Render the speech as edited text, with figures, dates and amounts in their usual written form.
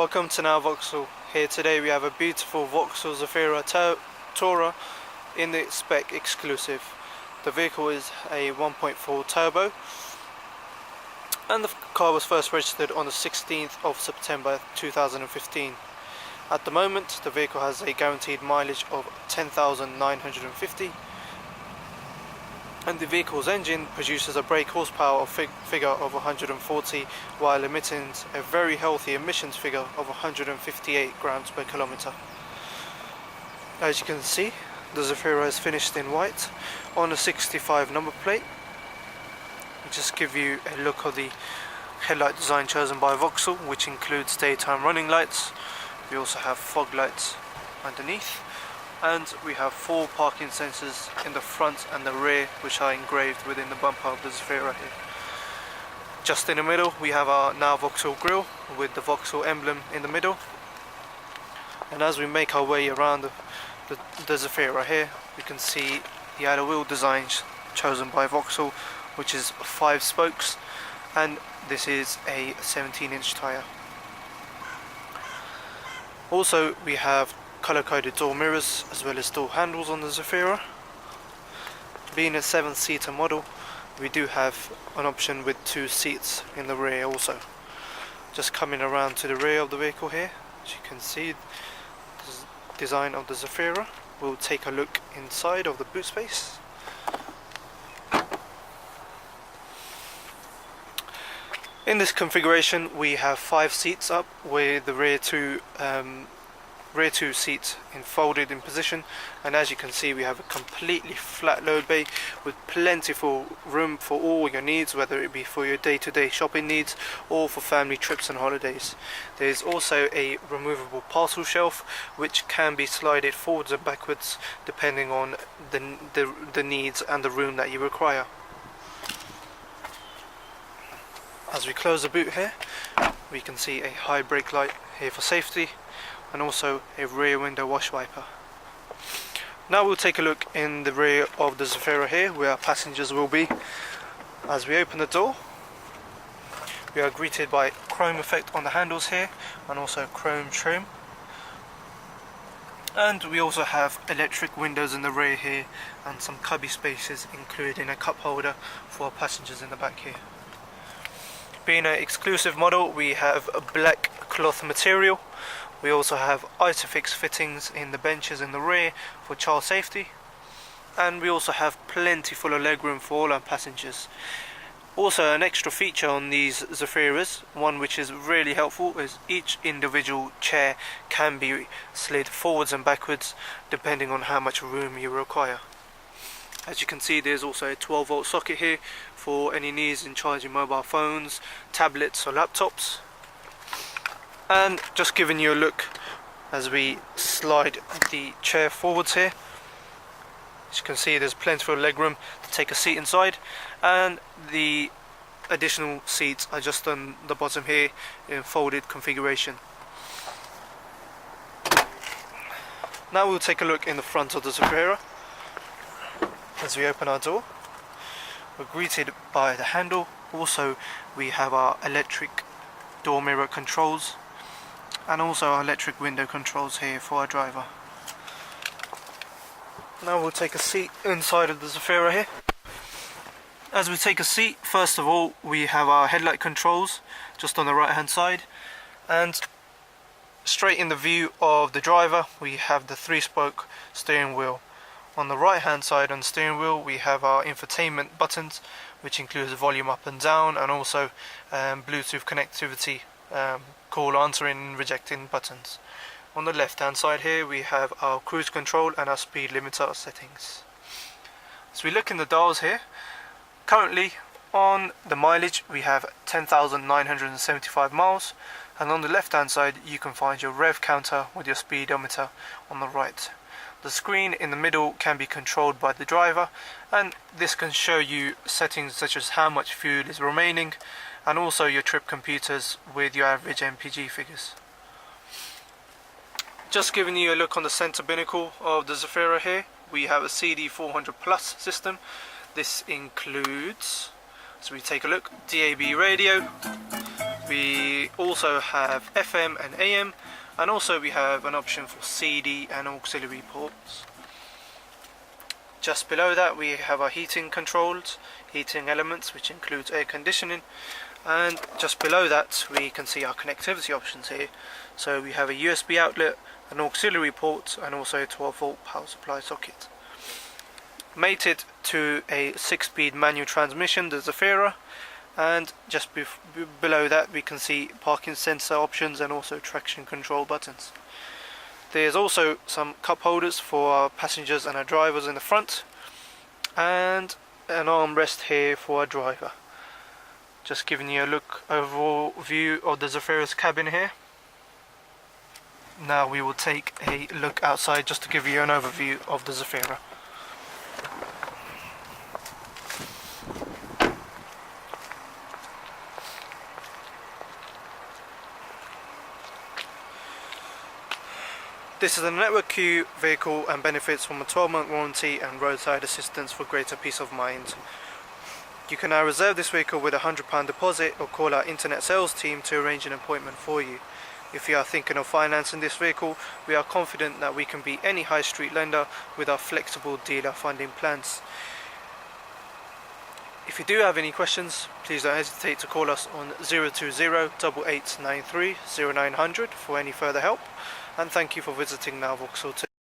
Welcome to Now Vauxhall. Here today we have a beautiful Vauxhall ZAFIRA Tourer in the spec exclusive. The vehicle is a 1.4 turbo and the car was first registered on the 16th of September 2015. At the moment the vehicle has a guaranteed mileage of 10,950 and the vehicle's engine produces a brake horsepower figure of 140 while emitting a very healthy emissions figure of 158 grams per kilometre. As you can see, the ZAFIRA is finished in white on a 65 number plate. I'll just give you a look of the headlight design chosen by Vauxhall, which includes daytime running lights. We also have fog lights underneath, and we have 4 parking sensors in the front and the rear, which are engraved within the bumper of the ZAFIRA here. Just in the middle we have our Now Vauxhall grille with the Vauxhall emblem in the middle, and as we make our way around the ZAFIRA here, we can see the alloy wheel design chosen by Vauxhall, which is 5 spokes, and this is a 17-inch tyre. Also we have colour-coded door mirrors as well as door handles on the ZAFIRA. Being a 7-seater model, we do have an option with 2 seats in the rear also. Just coming around to the rear of the vehicle here, as you can see the design of the ZAFIRA. We'll take a look inside of the boot space. In this configuration we have 5 seats up with the rear 2 seats folded in position, and as you can see we have a completely flat load bay with plentiful room for all your needs, whether it be for your day-to-day shopping needs or for family trips and holidays. There is also a removable parcel shelf which can be slided forwards and backwards depending on the needs and the room that you require. As we close the boot here, we can see a high brake light here for safety, and also a rear window wash wiper. Now we'll take a look in the rear of the ZAFIRA here, where our passengers will be. As we open the door, we are greeted by chrome effect on the handles here, and also chrome trim. And we also have electric windows in the rear here, and some cubby spaces, including a cup holder for our passengers in the back here. Being an exclusive model, we have a black cloth material. We also have Isofix fittings in the benches in the rear for child safety, and we also have plenty full of legroom for all our passengers. Also, an extra feature on these ZAFIRAs, one which is really helpful, is each individual chair can be slid forwards and backwards depending on how much room you require. As you can see, there's also a 12-volt socket here for any needs in charging mobile phones, tablets or laptops. And just giving you a look as we slide the chair forwards here, as you can see there's plenty of legroom to take a seat inside, and the additional seats are just on the bottom here in folded configuration. Now we'll take a look in the front of the ZAFIRA. As we open our door, we're greeted by the handle. Also we have our electric door mirror controls, and also our electric window controls here for our driver. Now we'll take a seat inside of the ZAFIRA here. As we take a seat, first of all we have our headlight controls just on the right hand side, and straight in the view of the driver we have the 3-spoke steering wheel. On the right hand side on the steering wheel we have our infotainment buttons, which includes volume up and down, and also Bluetooth connectivity, call answering and rejecting buttons. On the left hand side here we have our cruise control and our speed limiter settings. As we look in the dials here, currently on the mileage we have 10,975 miles, and on the left hand side you can find your rev counter with your speedometer on the right. The screen in the middle can be controlled by the driver, and this can show you settings such as how much fuel is remaining, and also your trip computers with your average MPG figures. Just giving you a look on the center binnacle of the ZAFIRA here, we have a CD 400 Plus system. This includes, so we take a look, DAB radio, We also have FM and AM, and also we have an option for CD and auxiliary ports. Just below that we have our heating controls, heating elements, which includes air conditioning, and just below that we can see our connectivity options here. So we have a USB outlet, an auxiliary port, and also a 12-volt power supply socket. Mated to a 6-speed manual transmission, the ZAFIRA, and just below that we can see parking sensor options and also traction control buttons. There's also some cup holders for our passengers and our drivers in the front, and an armrest here for our driver. Just giving you a overall view of the ZAFIRA's cabin here. Now we will take a look outside just to give you an overview of the ZAFIRA. This is a Network Q vehicle and benefits from a 12-month warranty and roadside assistance for greater peace of mind. You can now reserve this vehicle with a £100 deposit or call our internet sales team to arrange an appointment for you. If you are thinking of financing this vehicle, we are confident that we can beat any high street lender with our flexible dealer funding plans. If you do have any questions, please don't hesitate to call us on 020 8893 0900 for any further help. And thank you for visiting Vauxhall ZAFIRA.